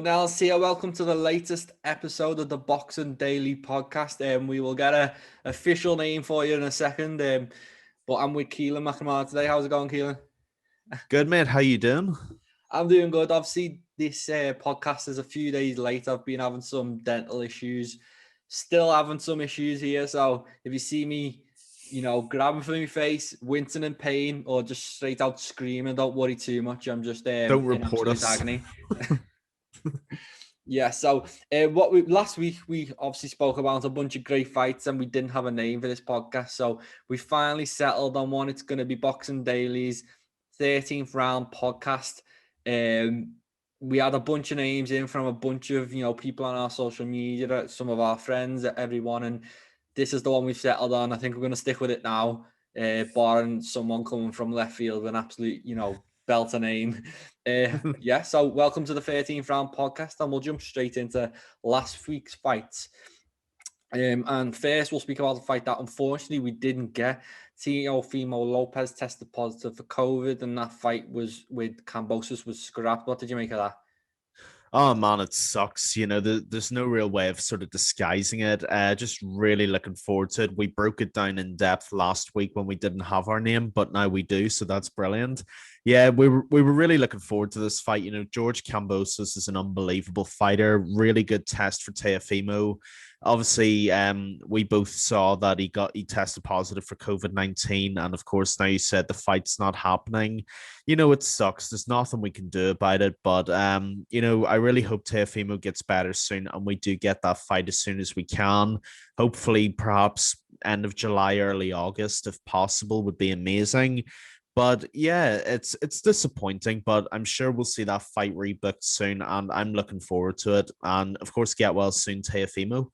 Nels here. Welcome to the latest episode of the Boxing Daily podcast. We will get a official name for you in a second. But I'm with Keelin McNamara today. How's it going, Keelin? Good, mate. How you doing? I'm doing good. Obviously, this podcast is a few days late. I've been having some dental issues, still having some issues here. So if you see me, grabbing for my face, wincing in pain, or just straight out screaming, don't worry too much. I'm just Don't in report absolute us. agony. Yeah, so last week we obviously spoke about a bunch of great fights and we didn't have a name for this podcast. So we finally settled on one. It's going to be Boxing Daily's 13th round podcast. We had a bunch of names in from a bunch of people on our social media, some of our friends, everyone, and this is the one we've settled on. I think we're going to stick with it now, barring someone coming from left field with an absolute belter name. So welcome to the 13th round podcast, and we'll jump straight into last week's fights. And first, we'll speak about the fight that unfortunately we didn't get. Teofimo Lopez tested positive for COVID, and that fight was with Kambosos was scrapped. What did you make of that? Oh man, it sucks. There's no real way of sort of disguising it. Just really looking forward to it. We broke it down in depth last week when we didn't have our name, but now we do, so that's brilliant. Yeah, we were really looking forward to this fight. George Kambosos is an unbelievable fighter. Really good test for Teofimo. Obviously, we both saw that he tested positive for COVID-19, and of course now you said the fight's not happening. It sucks. There's nothing we can do about it, but I really hope Teofimo gets better soon, and we do get that fight as soon as we can. Hopefully, perhaps end of July, early August, if possible, would be amazing. But yeah, it's disappointing, but I'm sure we'll see that fight rebooked soon, and I'm looking forward to it. And of course, get well soon, Teofimo.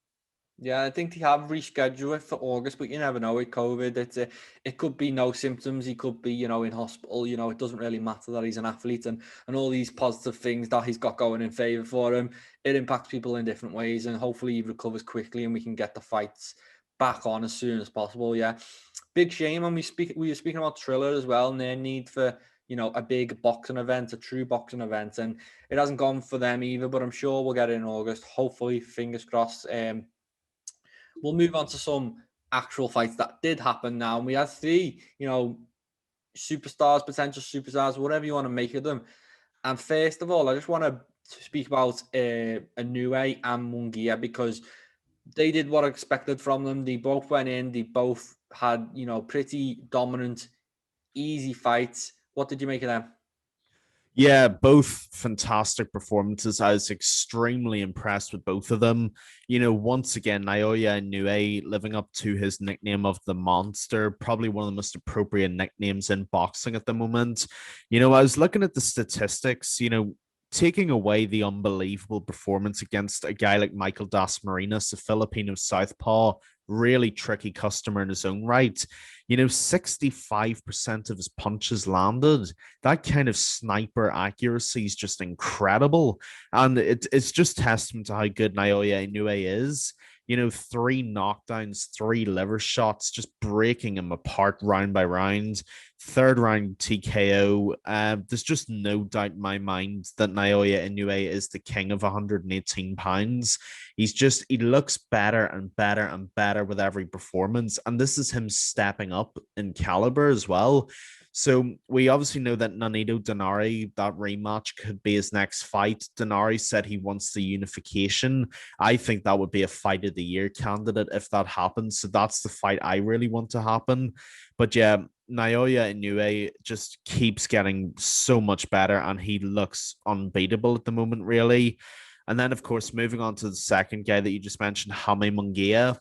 Yeah, I think they have rescheduled it for August, but you never know with COVID. It could be no symptoms. He could be, in hospital. It doesn't really matter that he's an athlete and all these positive things that he's got going in favor for him. It impacts people in different ways, and hopefully he recovers quickly and we can get the fights back on as soon as possible. Yeah, big shame. And we were speaking about Triller as well and their need for a big boxing event, a true boxing event, and it hasn't gone for them either. But I'm sure we'll get it in August. Hopefully, fingers crossed. We'll move on to some actual fights that did happen now. And we had three, superstars, potential superstars, whatever you want to make of them. And first of all, I just want to speak about Inoue and Munguia because they did what I expected from them. They both went in. They both had, pretty dominant, easy fights. What did you make of them? Yeah, both fantastic performances. I was extremely impressed with both of them. Once again, Naoya Inoue living up to his nickname of the Monster, probably one of the most appropriate nicknames in boxing at the moment. I was looking at the statistics, taking away the unbelievable performance against a guy like Michael Das Marinas, a Filipino southpaw, really tricky customer in his own right. 65% of his punches landed. That kind of sniper accuracy is just incredible. And it's just testament to how good Naoya Inoue is. 3 knockdowns, 3 liver shots, just breaking him apart round by round. Third round TKO. There's just no doubt in my mind that Naoya Inoue is the king of 118 pounds. He looks better and better and better with every performance. And this is him stepping up in caliber as well. So we obviously know that Nonito Denari, that rematch could be his next fight. Denari said he wants the unification. I think that would be a fight of the year candidate if that happens. So that's the fight I really want to happen. But yeah, Naoya Inoue just keeps getting so much better and he looks unbeatable at the moment, really. And then, of course, moving on to the second guy that you just mentioned, Jaime Munguia,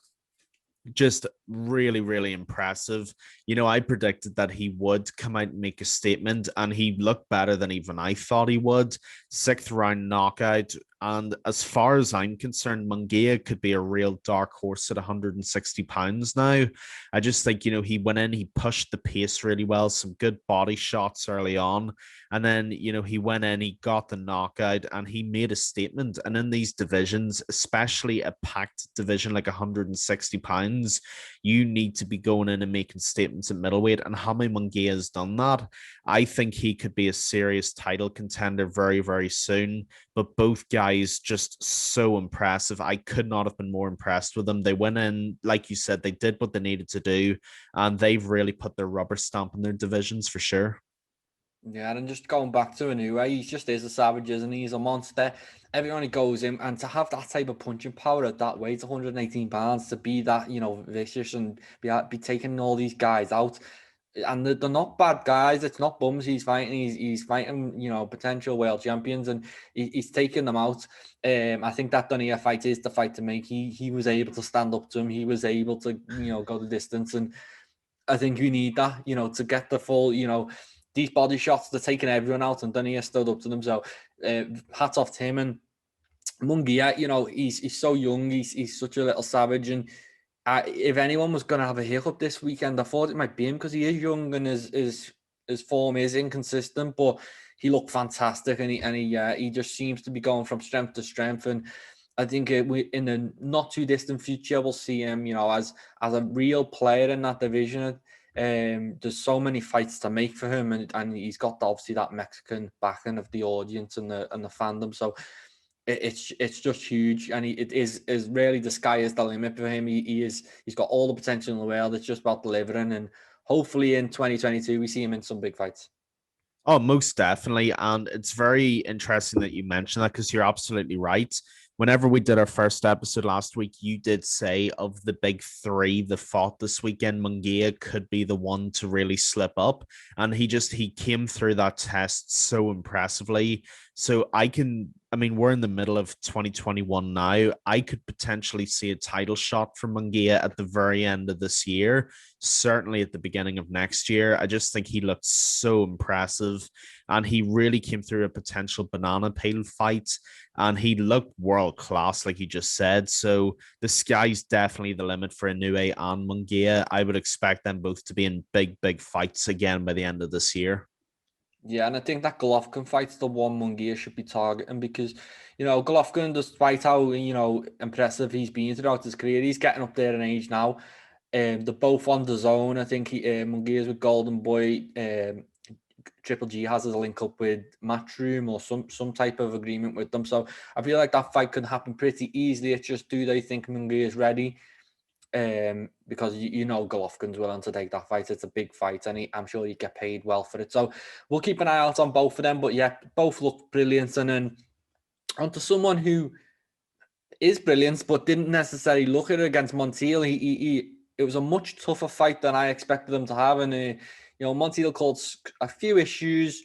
just really, really impressive. I predicted that he would come out and make a statement, and he looked better than even I thought he would. 6th round knockout. And as far as I'm concerned, Munguia could be a real dark horse at 160 pounds now. I just think, he went in, he pushed the pace really well, some good body shots early on. And then, he went in, he got the knockout, and he made a statement. And in these divisions, especially a packed division like 160 pounds, you need to be going in and making statements at middleweight. And Jaime Munguia has done that. I think he could be a serious title contender very, very soon. But both guys guys just so impressive. I could not have been more impressed with them. They went in, like you said, they did what they needed to do, and they've really put their rubber stamp in their divisions for sure. Yeah, and just going back to a new way, he just is a savage, isn't he? He's a monster. Everyone he goes in, and to have that type of punching power at that weight, 118 pounds, to be that, vicious and be taking all these guys out. And they're not bad guys. It's not bums he's fighting. He's fighting, potential world champions, and he's taking them out. I think that Donia fight is the fight to make. He was able to stand up to him. He was able to, go the distance, and I think we need that, to get the full, these body shots. They're taking everyone out, and Donia stood up to them. So hats off to him. And Munguia, he's so young. He's such a little savage, and if anyone was going to have a hiccup this weekend, I thought it might be him, because he is young and his form is inconsistent, but he looked fantastic, and he just seems to be going from strength to strength. And I think we, in the not too distant future, we'll see him, as a real player in that division. There's so many fights to make for him, and he's got obviously that Mexican backing of the audience and the fandom. So it's just huge, and it is really, the sky is the limit for him. He's got all the potential in the world. It's just about delivering, and hopefully in 2022 we see him in some big fights. Oh, most definitely. And it's very interesting that you mentioned that, because you're absolutely right. Whenever we did our first episode last week, you did say of the big three that fought this weekend, Munguia could be the one to really slip up. And he came through that test so impressively. So we're in the middle of 2021 now. I could potentially see a title shot for Munguia at the very end of this year, certainly at the beginning of next year. I just think he looked so impressive, and he really came through a potential banana peel fight, and he looked world class, like you just said. So the sky's definitely the limit for Inoue and Munguia. I would expect them both to be in big fights again by the end of this year. Yeah, and I think that Golovkin fight's the one Munguia should be targeting, because, Golovkin, despite how, impressive he's been throughout his career, he's getting up there in age now. They're both on the zone. I think Munguia's with Golden Boy. Triple G has a link up with Matchroom or some type of agreement with them. So I feel like that fight could happen pretty easily. It's just, do they think Munguia is ready? Because Golovkin's willing to take that fight. It's a big fight, and I'm sure you get paid well for it. So we'll keep an eye out on both of them. But yeah, both look brilliant. And then onto someone who is brilliant, but didn't necessarily look at it against Montiel. It was a much tougher fight than I expected him to have, and Montiel called a few issues,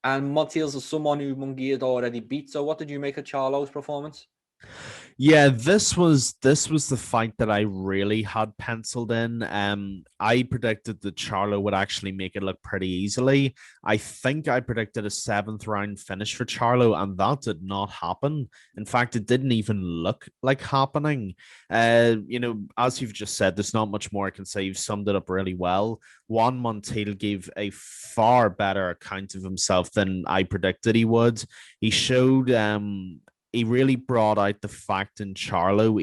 and Montiel's someone who Munguia had already beat. So what did you make of Charlo's performance? Yeah, this was the fight that I really had penciled in. I predicted that Charlo would actually make it look pretty easily. I think I predicted a seventh round finish for Charlo, and that did not happen. In fact, it didn't even look like happening. As you've just said, there's not much more I can say. You've summed it up really well. Juan Montiel gave a far better account of himself than I predicted he would. He showed he really brought out the fact in Charlo.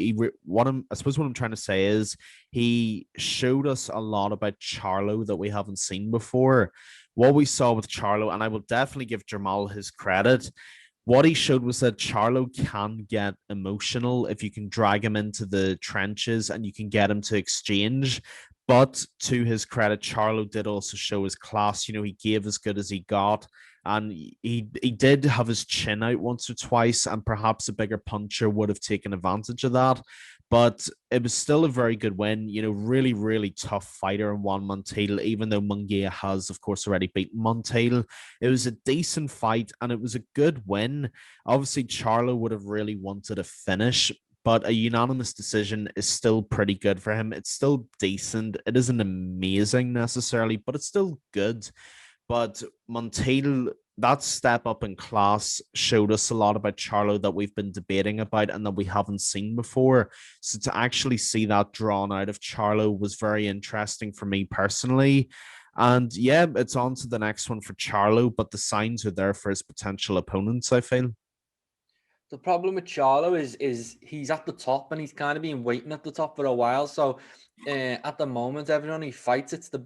I suppose what I'm trying to say is he showed us a lot about Charlo that we haven't seen before. What we saw with Charlo, and I will definitely give Jamal his credit, what he showed was that Charlo can get emotional if you can drag him into the trenches and you can get him to exchange. But to his credit, Charlo did also show his class. He gave as good as he got. And he did have his chin out once or twice, and perhaps a bigger puncher would have taken advantage of that. But it was still a very good win. Really, really tough fighter in Juan Montiel, even though Munguia has, of course, already beaten Montiel. It was a decent fight, and it was a good win. Obviously, Charlo would have really wanted a finish, but a unanimous decision is still pretty good for him. It's still decent. It isn't amazing necessarily, but it's still good. But Montiel, that step up in class showed us a lot about Charlo that we've been debating about and that we haven't seen before. So to actually see that drawn out of Charlo was very interesting for me personally. And yeah, it's on to the next one for Charlo, but the signs are there for his potential opponents, I feel. The problem with Charlo is he's at the top and he's kind of been waiting at the top for a while. So at the moment, everyone he fights, it's the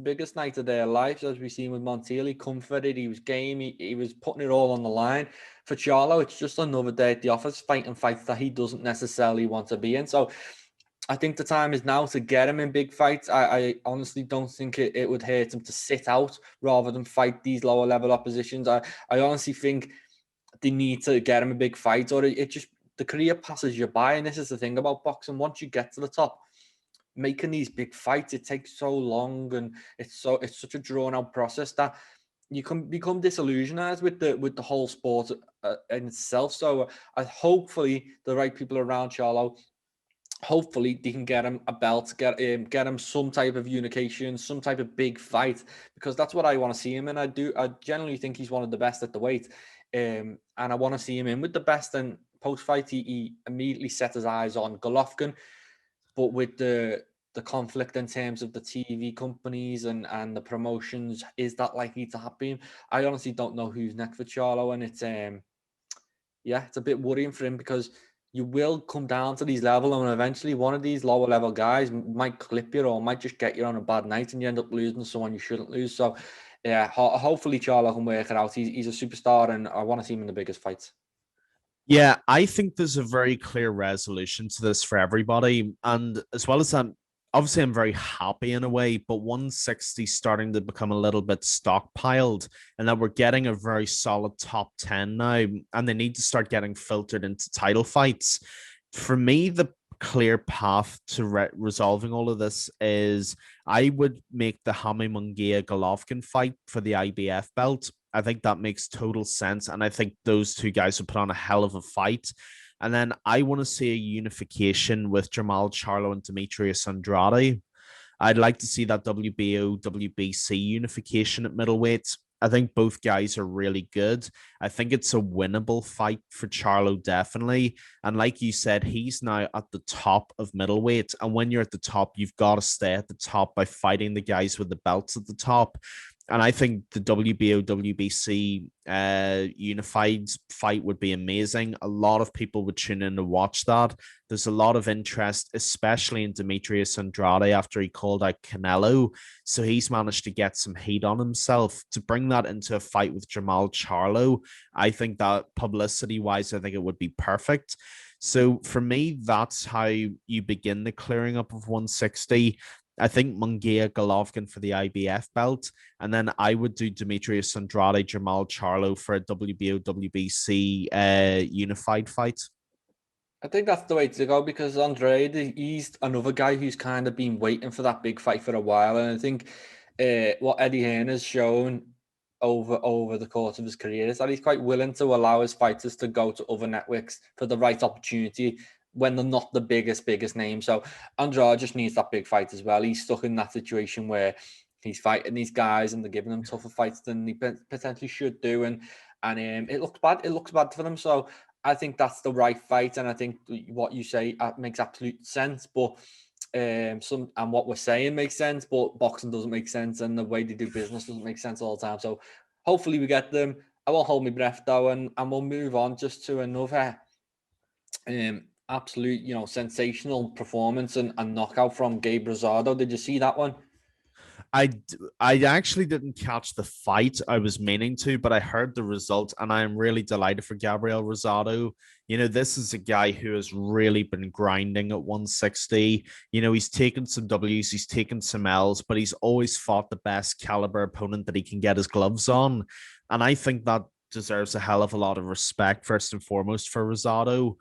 biggest night of their lives, as we've seen with Montiel. He comforted, he was game, he was putting it all on the line. For Charlo, it's just another day at the office fighting fights that he doesn't necessarily want to be in. So I think the time is now to get him in big fights. I honestly don't think it would hurt him to sit out rather than fight these lower level oppositions. I honestly think they need to get him a big fight, or it just, the career passes you by. And this is the thing about boxing: once you get to the top, making these big fights, it takes so long, and it's such a drawn out process that you can become disillusioned with the whole sport in itself. So hopefully the right people around Charlo, hopefully they can get him a belt, get him some type of unification, some type of big fight, because that's what I want to see him in. I genuinely think he's one of the best at the weight, and I want to see him in with the best. And post fight, he immediately set his eyes on Golovkin, but with the conflict in terms of the TV companies and the promotions, is that likely to happen? I honestly don't know who's next for Charlo, and it's it's a bit worrying for him, because you will come down to these levels, and eventually one of these lower level guys might clip you or might just get you on a bad night and you end up losing to someone you shouldn't lose. So yeah, hopefully Charlo can work it out. He's a superstar, and I want to see him in the biggest fights. Yeah, I think there's a very clear resolution to this for everybody. And as well as that, obviously, I'm very happy in a way, but 160 starting to become a little bit stockpiled, and that we're getting a very solid top 10 now, and they need to start getting filtered into title fights. For me, the clear path to resolving all of this is I would make the Jaime Munguia Golovkin fight for the IBF belt. I think that makes total sense. And I think those two guys will put on a hell of a fight. And then I want to see a unification with Jermall Charlo and Demetrius Andrade. I'd like to see that WBO, WBC unification at middleweight. I think both guys are really good. I think it's a winnable fight for Charlo, definitely. And like you said, he's now at the top of middleweight. And when you're at the top, you've got to stay at the top by fighting the guys with the belts at the top. And I think the WBO, WBC unified fight would be amazing. A lot of people would tune in to watch that. There's a lot of interest, especially in Demetrius Andrade after he called out Canelo. So he's managed to get some heat on himself. To bring that into a fight with Jermall Charlo, I think that publicity-wise, I think it would be perfect. So for me, that's how you begin the clearing up of 160. I think Munguia Golovkin for the IBF belt, and then I would do Demetrius Andrade, Jermall Charlo for a WBO, WBC unified fight. I think that's the way to go, because Andrade, he's another guy who's kind of been waiting for that big fight for a while. And I think what Eddie Hearn has shown over the course of his career is that he's quite willing to allow his fighters to go to other networks for the right opportunity when they're not the biggest name. So Andrade just needs that big fight as well. He's stuck in that situation where he's fighting these guys and they're giving him tougher fights than he potentially should do. And it looks bad. It looks bad for them. So I think that's the right fight, and I think what you say makes absolute sense. But what we're saying makes sense, but boxing doesn't make sense, and the way they do business doesn't make sense all the time. So hopefully we get them. I won't hold my breath though, and we'll move on just to another absolute sensational performance and knockout from Gabe Rosado. Did you see that one? I I actually didn't catch the fight. I was meaning to, but I heard the result, and I am really delighted for Gabriel Rosado. This is a guy who has really been grinding at 160. He's taken some W's, he's taken some L's, but he's always fought the best caliber opponent that he can get his gloves on. And I think that deserves a hell of a lot of respect, first and foremost, for Rosado.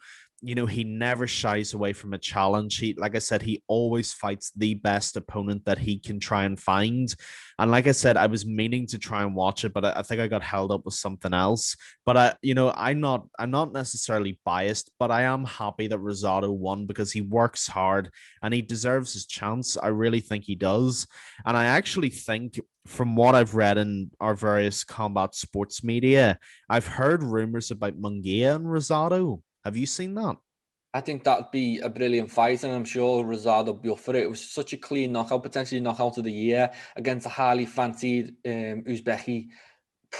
He never shies away from a challenge. Like I said, he always fights the best opponent that he can try and find. And like I said, I was meaning to try and watch it, but I think I got held up with something else. But I'm not necessarily biased, but I am happy that Rosado won because he works hard and he deserves his chance. I really think he does. And I actually think, from what I've read in our various combat sports media, I've heard rumors about Munguia and Rosado. Have you seen that? I think that'd be a brilliant fight, and I'm sure Rosado will be up for it. It was such a clean knockout, potentially knockout of the year against a highly fancied Uzbeki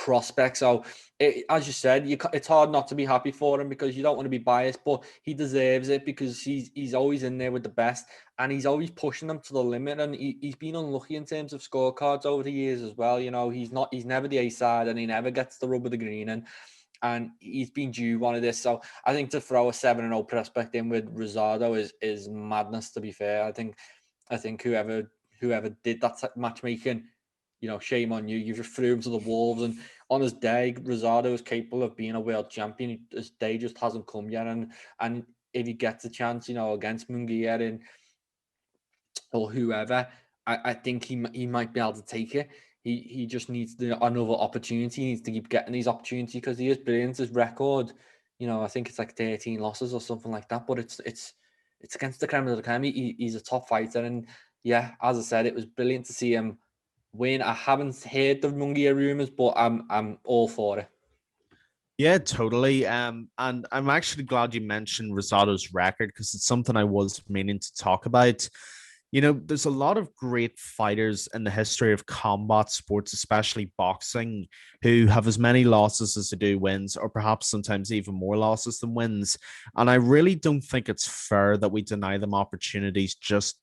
prospect. So, as you said, it's hard not to be happy for him because you don't want to be biased, but he deserves it because he's always in there with the best and he's always pushing them to the limit. And he's been unlucky in terms of scorecards over the years as well. You know, he's never the A side and he never gets the rub of the green. And he's been due one of this. So I think to throw a 7-0 prospect in with Rosado is madness, to be fair. I think whoever did that matchmaking, you know, shame on you. You just threw him to the wolves. And on his day, Rosado is capable of being a world champion. His day just hasn't come yet. And if he gets a chance, you know, against Munguia or whoever, I think he might be able to take it. He just needs another opportunity. He needs to keep getting these opportunities because he is brilliant. His record, you know, I think it's like 13 losses or something like that. But it's against the creme of the creme. He's a top fighter, and yeah, as I said, it was brilliant to see him win. I haven't heard the Munguia rumors, but I'm all for it. Yeah, totally. And I'm actually glad you mentioned Rosado's record because it's something I was meaning to talk about. You know, there's a lot of great fighters in the history of combat sports, especially boxing, who have as many losses as they do wins, or perhaps sometimes even more losses than wins. And I really don't think it's fair that we deny them opportunities just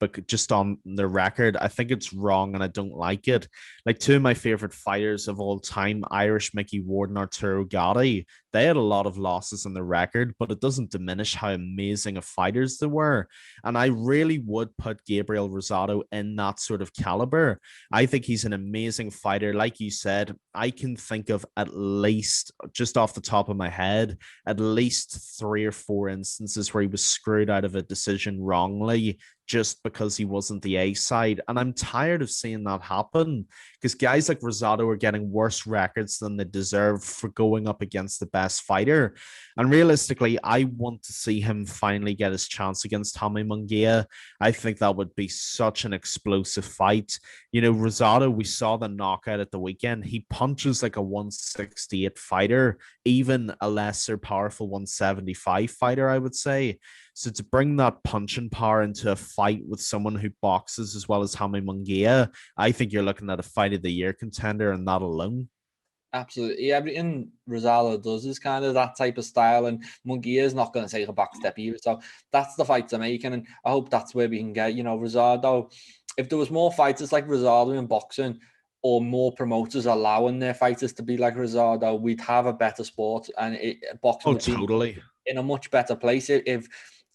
on their record. I think it's wrong, and I don't like it. Like two of my favorite fighters of all time, Irish Mickey Ward and Arturo Gatti, they had a lot of losses on the record, but it doesn't diminish how amazing of fighters they were. And I really would put Gabriel Rosado in that sort of caliber. I think he's an amazing fighter. Like you said, I can think of at least, just off the top of my head, at least 3 or 4 instances where he was screwed out of a decision wrongly just because he wasn't the A side. And I'm tired of seeing that happen because guys like Rosado are getting worse records than they deserve for going up against the best fighter. And realistically, I want to see him finally get his chance against Tommy Munguia. I think that would be such an explosive fight. You know, Rosado, we saw the knockout at the weekend. He punches like a 168 fighter, even a lesser powerful 175 fighter, I would say. So to bring that punching power into a fight with someone who boxes as well as Jaime Munguia, I think you're looking at a fight of the year contender and that alone. Absolutely. Everything Rosado does is kind of that type of style, and Munguia is not going to take a back step either. So that's the fight to make, and I hope that's where we can get, you know, Rosado. If there was more fighters like Rosado in boxing, or more promoters allowing their fighters to be like Rosado, we'd have a better sport, and boxing Oh, would be totally. in a much better place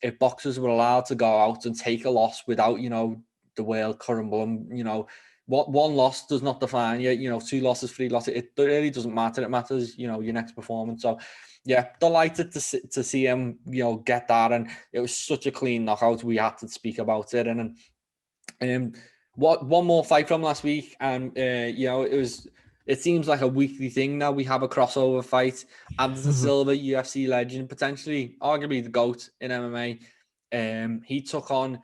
if boxers were allowed to go out and take a loss without, you know, the world curriculum, you know, what one loss does not define you. You know, 2 losses, 3 losses. It really doesn't matter. It matters, you know, your next performance. So, yeah, delighted to see him, you know, get that. And it was such a clean knockout. We had to speak about it. And one more fight from last week, and you know, it seems like a weekly thing now. We have a crossover fight. Anderson Silva, UFC legend, potentially, arguably the GOAT in MMA. He took on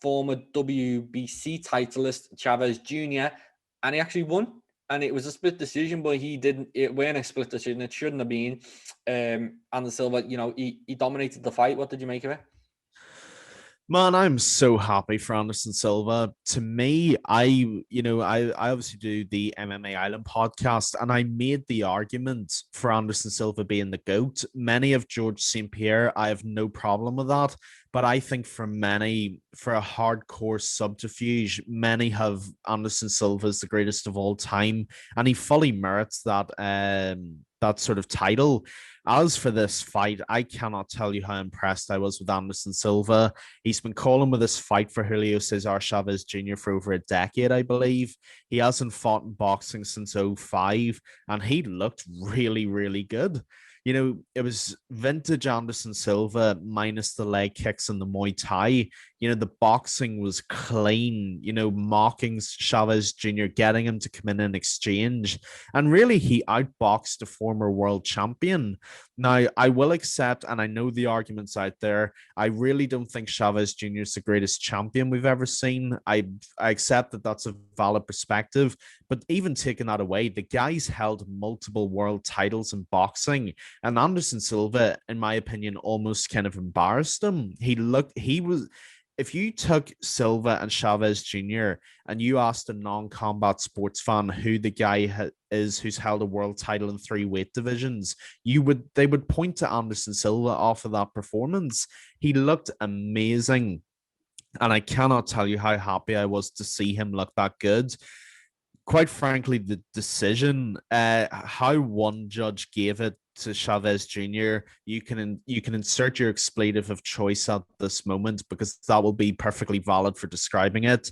former WBC titleist Chavez Jr. and he actually won. And it was a split decision, but he didn't. It weren't a split decision. It shouldn't have been. Anderson Silva, you know, he dominated the fight. What did you make of it? Man, I'm so happy for Anderson Silva. To me, I obviously do the MMA Island podcast, and I made the argument for Anderson Silva being the GOAT. Many of George St. Pierre, I have no problem with that. But I think for many, for a hardcore subterfuge, many have Anderson Silva as the greatest of all time, and he fully merits that sort of title. As for this fight, I cannot tell you how impressed I was with Anderson Silva. He's been calling with this fight for Julio Cesar Chavez Jr. for over a decade, I believe. He hasn't fought in boxing since '05, and he looked really, really good. You know, it was vintage Anderson Silva minus the leg kicks and the Muay Thai. You know, the boxing was clean, you know, mocking Chavez Jr., getting him to come in and exchange. And really, he outboxed a former world champion. Now, I will accept, and I know the arguments out there, I really don't think Chavez Jr. is the greatest champion we've ever seen. I accept that that's a valid perspective. But even taking that away, the guy's held multiple world titles in boxing. And Anderson Silva, in my opinion, almost kind of embarrassed him. if you took Silva and Chavez Jr. and you asked a non-combat sports fan who the guy is who's held a world title in 3 weight divisions, they would point to Anderson Silva off of that performance. He looked amazing, and I cannot tell you how happy I was to see him look that good. Quite frankly, the decision, how one judge gave it to Chavez Jr., you can insert your expletive of choice at this moment because that will be perfectly valid for describing it.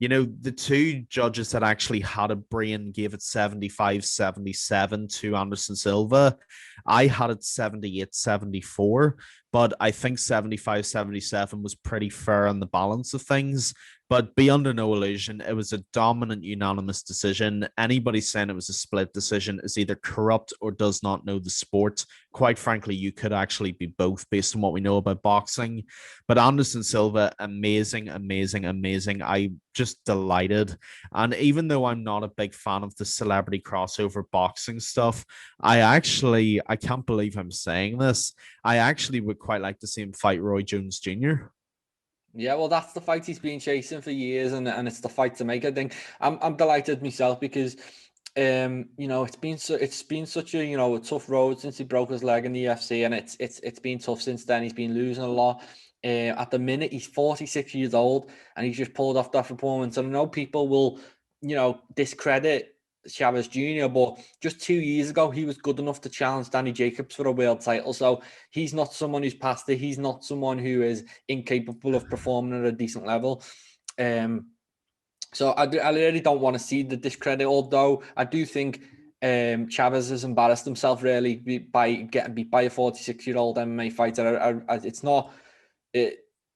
You know, the 2 judges that actually had a brain gave it 75-77 to Anderson Silva. I had it 78-74, but I think 75-77 was pretty fair on the balance of things. But be under no illusion, it was a dominant, unanimous decision. Anybody saying it was a split decision is either corrupt or does not know the sport. Quite frankly, you could actually be both based on what we know about boxing. But Anderson Silva, amazing, amazing, amazing. I just delighted. And even though I'm not a big fan of the celebrity crossover boxing stuff, I can't believe I'm saying this. I actually would quite like to see him fight Roy Jones Jr. Yeah, well, that's the fight he's been chasing for years, and it's the fight to make. I think I'm delighted myself because, it's been such a a tough road since he broke his leg in the UFC, and it's been tough since then. He's been losing a lot. At the minute, he's 46 years old, and he's just pulled off that performance. And I know people will, discredit Chavez Jr., but just 2 years ago, he was good enough to challenge Danny Jacobs for a world title. So he's not someone who's past it. He's not someone who is incapable of performing at a decent level. So I really don't want to see the discredit, although I do think Chavez has embarrassed himself really by getting beat by a 46-year-old MMA fighter. It's not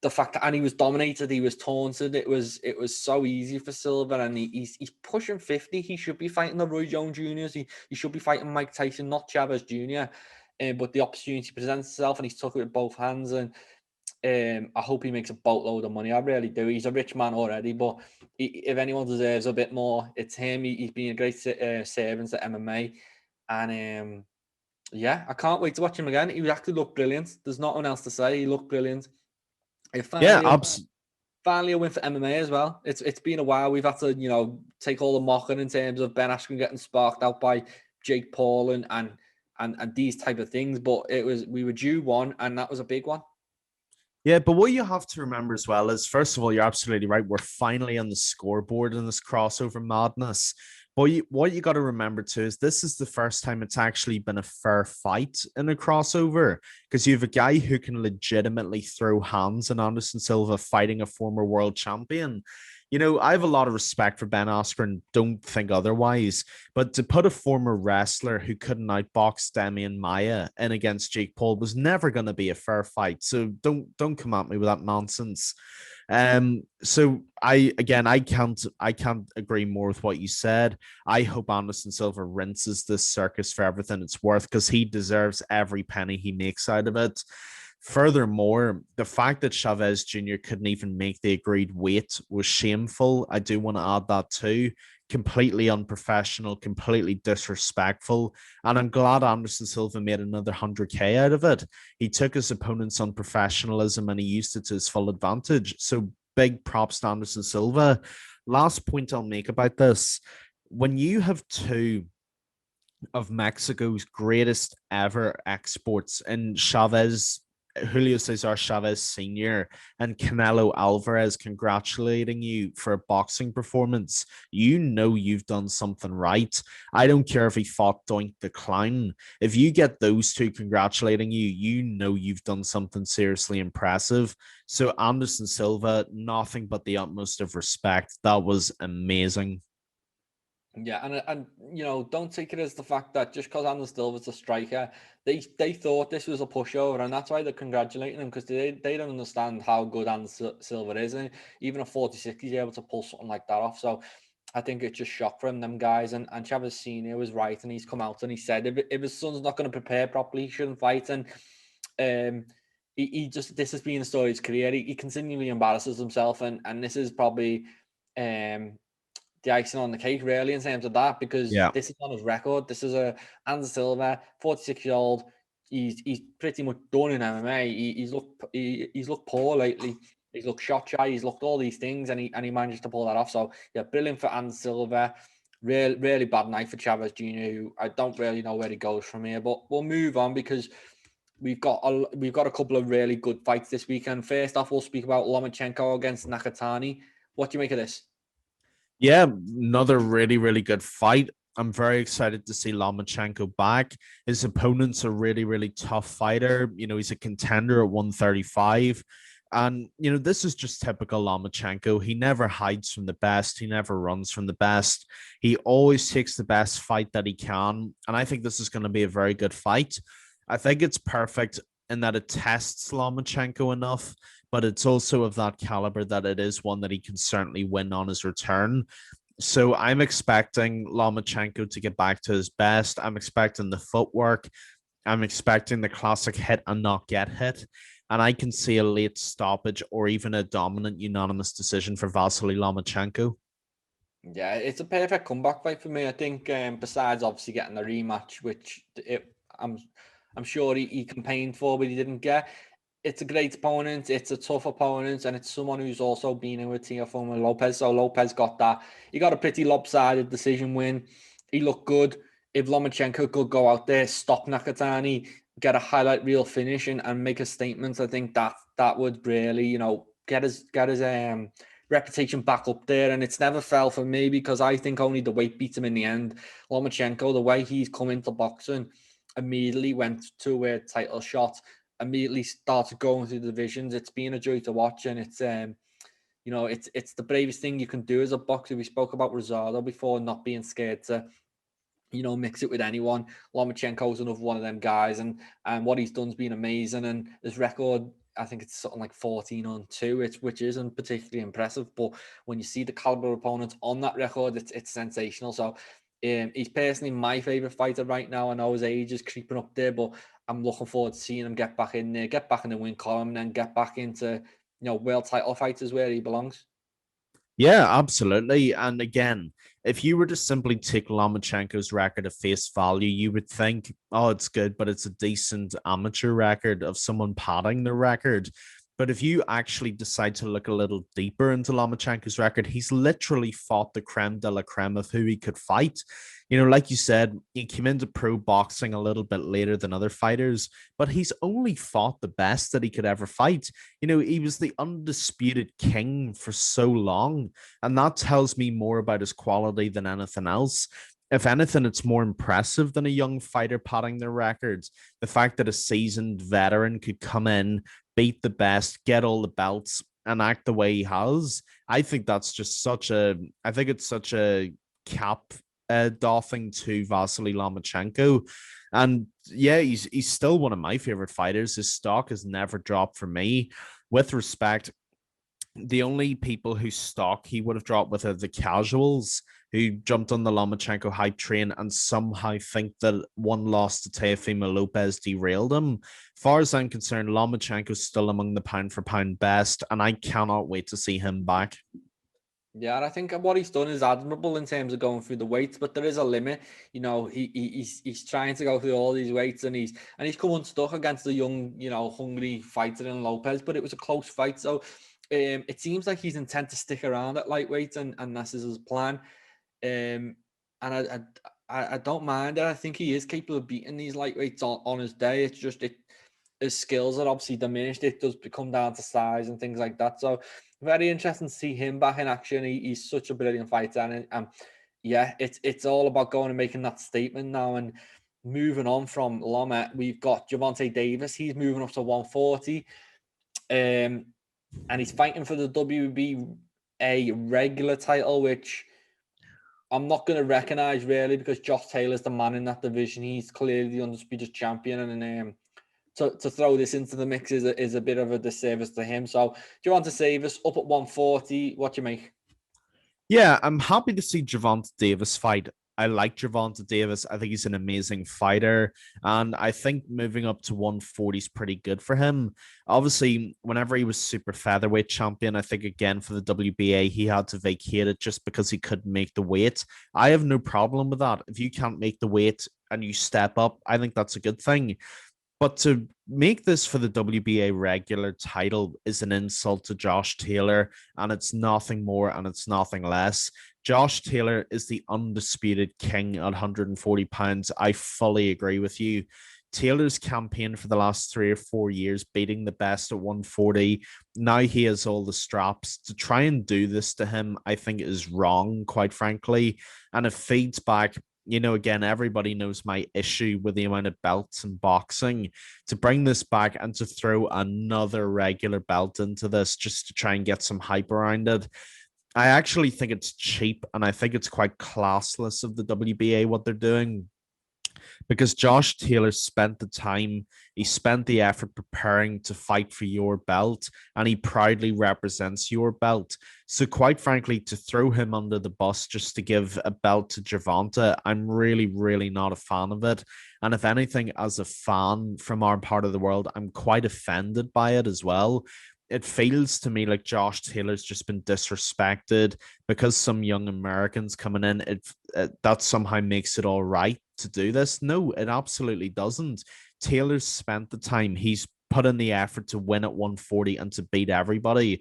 the fact that, and he was dominated, he was taunted. It was so easy for Silva, and he's pushing 50. He should be fighting the Roy Jones Juniors. He should be fighting Mike Tyson, not Chavez Jr. But the opportunity presents itself, and he's took it with both hands. And I hope he makes a boatload of money. I really do. He's a rich man already, but if anyone deserves a bit more, it's him. He's been a great servant to MMA, and yeah, I can't wait to watch him again. He actually looked brilliant. There's nothing else to say. He looked brilliant. Yeah, Finally a win for MMA as well. It's been a while. We've had to take all the mocking in terms of Ben Askren getting sparked out by Jake Paul and these type of things, but we were due one, and that was a big one. Yeah, but what you have to remember as well is, first of all, you're absolutely right. We're finally on the scoreboard in this crossover madness. But what you got to remember too is this is the first time it's actually been a fair fight in a crossover because you have a guy who can legitimately throw hands in Anderson Silva fighting a former world champion. You know, I have a lot of respect for Ben Askren, don't think otherwise. But to put a former wrestler who couldn't outbox Demian Maia in against Jake Paul was never going to be a fair fight. So don't come at me with that nonsense. So I can't agree more with what you said. I hope Anderson Silva rinses this circus for everything it's worth because he deserves every penny he makes out of it. Furthermore, the fact that Chavez Jr. couldn't even make the agreed weight was shameful. I do want to add that too. Completely unprofessional, completely disrespectful. And I'm glad Anderson Silva made another 100K out of it. He took his opponent's unprofessionalism and he used it to his full advantage. So big props to Anderson Silva. Last point I'll make about this. When you have 2 of Mexico's greatest ever exports in Julio Cesar Chavez Sr. and Canelo Alvarez congratulating you for a boxing performance, you know you've done something right. I don't care if he fought Doink the Clown. If you get those 2 congratulating you, you know you've done something seriously impressive. So Anderson Silva, nothing but the utmost of respect. That was amazing. Yeah, and don't take it as the fact that just because Anderson Silva's a striker, they thought this was a pushover, and that's why they're congratulating him because they don't understand how good Anderson Silva is, and even at 46, he's able to pull something like that off. So I think it's just shock for him, them guys, and Chavez Senior was right, and he's come out and he said if his son's not going to prepare properly, he shouldn't fight, and he just this has been the story of his career. He continually embarrasses himself, and this is probably the icing on the cake, really, in terms of that, because Yeah. this is on his record. This is Anderson Silva, 46-year-old. He's pretty much done in MMA. He's looked poor lately. He's looked shot shy. He's looked all these things, and he managed to pull that off. So yeah, brilliant for Anderson Silva. Really bad night for Chavez Jr., who I don't really know where he goes from here. But we'll move on because we've got a couple of really good fights this weekend. First off, we'll speak about Lomachenko against Nakatani. What do you make of this? Yeah, another really good fight. I'm very excited to see Lomachenko back. His opponent's a really tough fighter. He's a contender at 135. And, this is just typical Lomachenko. He never hides from the best. He never runs from the best. He always takes the best fight that he can. And I think this is going to be a very good fight. I think it's perfect in that it tests Lomachenko enough, but it's also of that caliber that it is one that he can certainly win on his return. So I'm expecting Lomachenko to get back to his best. I'm expecting the footwork. I'm expecting the classic hit and not get hit. And I can see a late stoppage or even a dominant unanimous decision for Vasyl Lomachenko. Yeah, it's a perfect comeback fight for me. I think besides obviously getting the rematch, which I'm sure he campaigned for, but he didn't get. It's a great opponent. It's a tough opponent, and it's someone who's also been in with Teofimo Lopez. So Lopez got that. He got a pretty lopsided decision win. He looked good. If Lomachenko could go out there, stop Nakatani, get a highlight reel finish, and make a statement, I think that would really, get his reputation back up there. And it's never fell for me because I think only the weight beats him in the end. Lomachenko, the way he's come into boxing, immediately went to a title shot, immediately started going through the divisions. It's been a joy to watch, and it's it's the bravest thing you can do as a boxer. We spoke about Rosado before, not being scared to mix it with anyone. Lomachenko's another one of them guys, and what he's done's been amazing. And his record, I think it's something like 14-2, which isn't particularly impressive. But when you see the caliber of opponents on that record, it's sensational. So he's personally my favorite fighter right now. I know his age is creeping up there, but I'm looking forward to seeing him get back in there, get back in the win column, and then get back into world title fights is where he belongs. Yeah, absolutely. And again, if you were to simply take Lomachenko's record at face value, you would think, oh, it's good, but it's a decent amateur record of someone padding the record. But if you actually decide to look a little deeper into Lomachenko's record, he's literally fought the creme de la creme of who he could fight. Like you said, he came into pro boxing a little bit later than other fighters, but he's only fought the best that he could ever fight. He was the undisputed king for so long, and that tells me more about his quality than anything else. If anything, it's more impressive than a young fighter padding their records. The fact that a seasoned veteran could come in, beat the best, get all the belts, and act the way he has, I think that's just I think it's such a cap doffing to Vasyl Lomachenko. And yeah, he's still one of my favorite fighters. His stock has never dropped for me. With respect, the only people whose stock he would have dropped with are the casuals who jumped on the Lomachenko hype train and somehow think that one loss to Teofimo Lopez derailed him. Far as I'm concerned, Lomachenko's still among the pound for pound best, and I cannot wait to see him back. Yeah, and I think what he's done is admirable in terms of going through the weights, but there is a limit. He's trying to go through all these weights, and he's come unstuck against the young, hungry fighter in Lopez. But it was a close fight, so it seems like he's intent to stick around at lightweight, and this is his plan. And I don't mind it. I think he is capable of beating these lightweights on his day. It's just his skills are obviously diminished. It does become down to size and things like that. So very interesting to see him back in action. He's such a brilliant fighter, and yeah, it's all about going and making that statement now. And moving on from Loma, we've got Gervonta Davis. He's moving up to 140, and he's fighting for the WBA regular title, which I'm not going to recognize really because Josh Taylor's the man in that division. He's clearly the undisputed champion, and to throw this into the mix is a bit of a disservice to him. So, do you want to save us up at 140? What do you make? Yeah, I'm happy to see Gervonta Davis fight. I like Gervonta Davis. I think he's an amazing fighter. And I think moving up to 140 is pretty good for him. Obviously, whenever he was super featherweight champion, I think again for the WBA, he had to vacate it just because he couldn't make the weight. I have no problem with that. If you can't make the weight and you step up, I think that's a good thing. But to make this for the WBA regular title is an insult to Josh Taylor, and it's nothing more and it's nothing less. Josh Taylor is the undisputed king at 140 pounds. I fully agree with you. Taylor's campaign for the last 3 or 4 years, beating the best at 140. Now he has all the straps. To try and do this to him, I think is wrong, quite frankly. And it feeds back, again, everybody knows my issue with the amount of belts in boxing. To bring this back and to throw another regular belt into this just to try and get some hype around it, I actually think it's cheap, and I think it's quite classless of the WBA what they're doing, because Josh Taylor spent the time, he spent the effort preparing to fight for your belt, and he proudly represents your belt. So, quite frankly, to throw him under the bus just to give a belt to Gervonta, I'm really, really not a fan of it. And if anything, as a fan from our part of the world, I'm quite offended by it as well. It feels to me like Josh Taylor's just been disrespected because some young Americans coming in. That somehow makes it all right to do this. No, it absolutely doesn't. Taylor's spent the time. He's put in the effort to win at 140 and to beat everybody.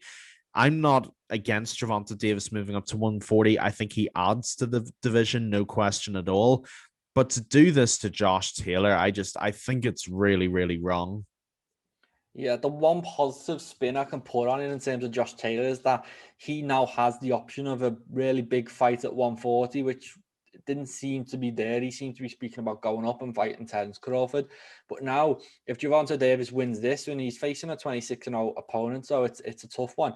I'm not against Gervonta Davis moving up to 140. I think he adds to the division, no question at all. But to do this to Josh Taylor, I think it's really, really wrong. Yeah, the one positive spin I can put on it in terms of Josh Taylor is that he now has the option of a really big fight at 140, which didn't seem to be there. He seemed to be speaking about going up and fighting Terence Crawford. But now, if Gervonta Davis wins this, and he's facing a 26-0 opponent, so it's a tough one.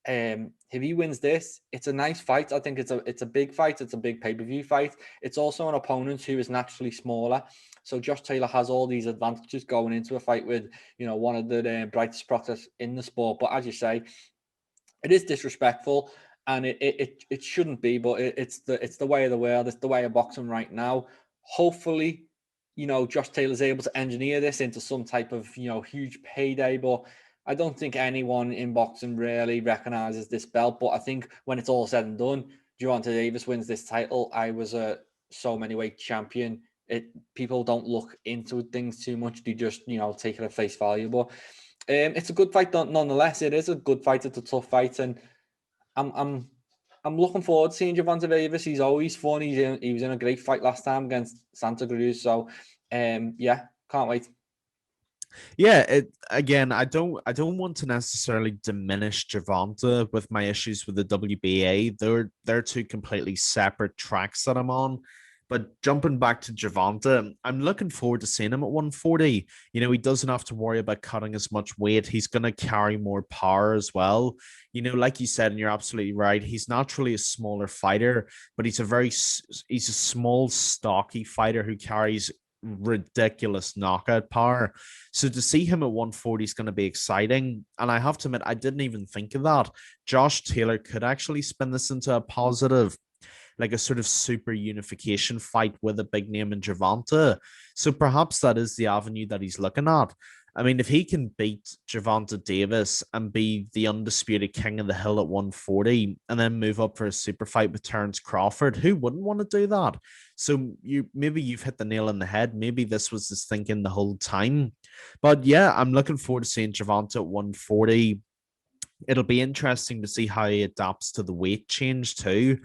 If he wins this, it's a nice fight. I think it's a big fight. It's a big pay-per-view fight. It's also an opponent who is naturally smaller. So Josh Taylor has all these advantages going into a fight with, one of the brightest prospects in the sport. But as you say, it is disrespectful, and it shouldn't be. But it's the way of the world. It's the way of boxing right now. Hopefully, Josh Taylor's able to engineer this into some type of huge payday. But I don't think anyone in boxing really recognizes this belt. But I think when it's all said and done, Gervonta Davis wins this title. I was a so many weight champion. People don't look into things too much. They just take it at face value. But it's a good fight nonetheless. It is a good fight. It's a tough fight, and I'm looking forward to seeing Gervonta Davis. He's always fun. He was in a great fight last time against Santa Cruz. So yeah, can't wait. Yeah, again, I don't want to necessarily diminish Gervonta with my issues with the WBA. They're two completely separate tracks that I'm on. But jumping back to Gervonta, I'm looking forward to seeing him at 140. He doesn't have to worry about cutting as much weight. He's going to carry more power as well. Like you said, and you're absolutely right. He's naturally a smaller fighter, but he's a small, stocky fighter who carries ridiculous knockout power. So to see him at 140 is going to be exciting. And I have to admit, I didn't even think of that. Josh Taylor could actually spin this into a positive, like a sort of super unification fight with a big name in Gervonta. So perhaps that is the avenue that he's looking at. I mean, if he can beat Gervonta Davis and be the undisputed king of the hill at 140 and then move up for a super fight with Terence Crawford, who wouldn't want to do that? So you've hit the nail on the head. Maybe this was his thinking the whole time. But yeah, I'm looking forward to seeing Gervonta at 140. It'll be interesting to see how he adapts to the weight change too.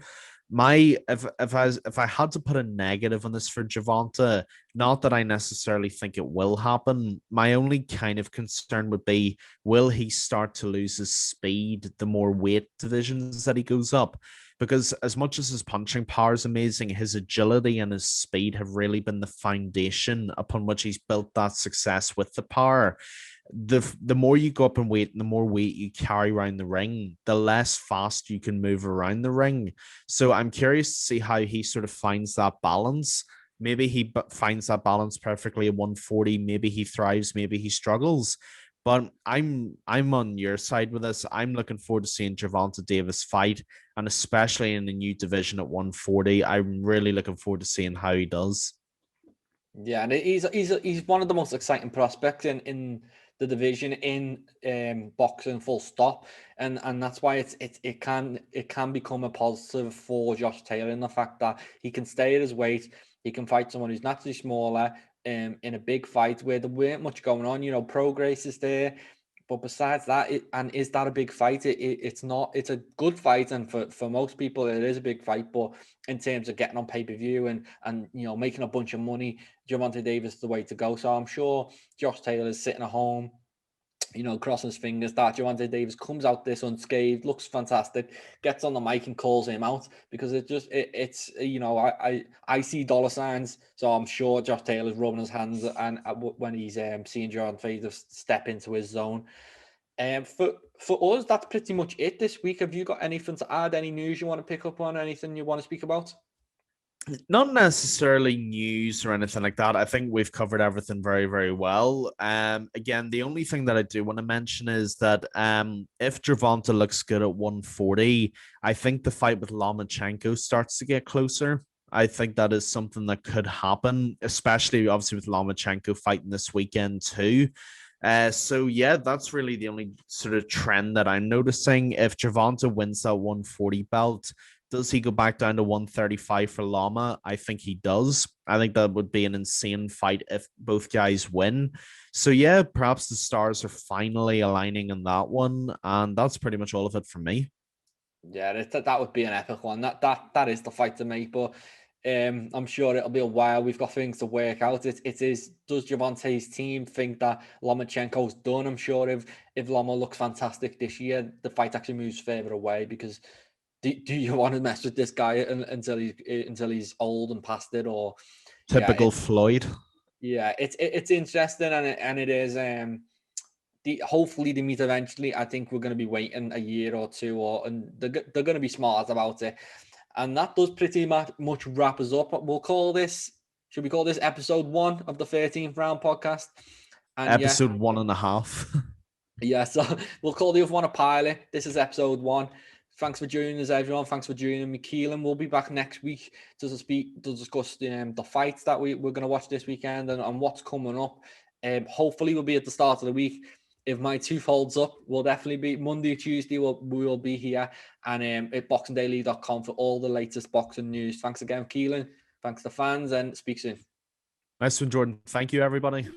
If I had to put a negative on this for Gervonta, not that I necessarily think it will happen. My only kind of concern would be, will he start to lose his speed the more weight divisions that he goes up? Because as much as his punching power is amazing, his agility and his speed have really been the foundation upon which he's built that success with the power. The more you go up in weight and the more weight you carry around the ring, the less fast you can move around the ring. So I'm curious to see how he sort of finds that balance. Maybe he finds that balance perfectly at 140. Maybe he thrives. Maybe he struggles. But I'm on your side with this. I'm looking forward to seeing Gervonta Davis fight, and especially in the new division at 140. I'm really looking forward to seeing how he does. Yeah, and he's one of the most exciting prospects in the division in boxing, full stop, and that's why it can become a positive for Josh Taylor in the fact that he can stay at his weight, he can fight someone who's naturally smaller, in a big fight where there weren't much going on. You know, progress is there. But besides that, is that a big fight? It's not. It's a good fight, and for most people, it is a big fight. But in terms of getting on pay-per-view and you know, making a bunch of money, Gervonta Davis is the way to go. So I'm sure Josh Taylor is sitting at home, you know, crossing his fingers that Gervonta Davis comes out this unscathed, looks fantastic, gets on the mic and calls him out, because it's you know, I see dollar signs, so I'm sure Josh Taylor's rubbing his hands and when he's seeing Gervonta Davis step into his zone. For us, that's pretty much it this week. Have you got anything to add? Any news you want to pick up on? Anything you want to speak about? Not necessarily news or anything like that. I think we've covered everything very, very well. Again, the only thing that I do want to mention is that if Gervonta looks good at 140, I think the fight with Lomachenko starts to get closer. I think that is something that could happen, especially obviously with Lomachenko fighting this weekend too. So yeah, that's really the only sort of trend that I'm noticing. If Gervonta wins that 140 belt, does he go back down to 135 for Lama? I think he does. I think that would be an insane fight if both guys win. So yeah, perhaps the stars are finally aligning in that one, and that's pretty much all of it from me. Yeah, that would be an epic one. That is the fight to make. But I'm sure it'll be a while. We've got things to work out. It is. Does Gervonta's team think that Lomachenko's done? I'm sure if Loma looks fantastic this year, the fight actually moves further away, because do you want to mess with this guy until he's old and past it? Or Typical Floyd. Yeah, it's interesting, and it is. Hopefully they meet eventually. I think we're going to be waiting a year or two, and they're going to be smart about it. And that does pretty much wrap us up. We'll call this. Should we call this episode 1 of the 13th round podcast? And episode 1.5. Yeah, so we'll call the other one a pilot. This is episode 1. Thanks for joining us, everyone. Thanks for joining me, Keelin. We'll be back next week to discuss the fights that we're going to watch this weekend and what's coming up. Hopefully, we'll be at the start of the week. If my tooth holds up, we'll definitely be Monday, Tuesday. We will be here, and at boxingdaily.com for all the latest boxing news. Thanks again, Keelin. Thanks to fans, and speak soon. Nice one, Jordan. Thank you, everybody.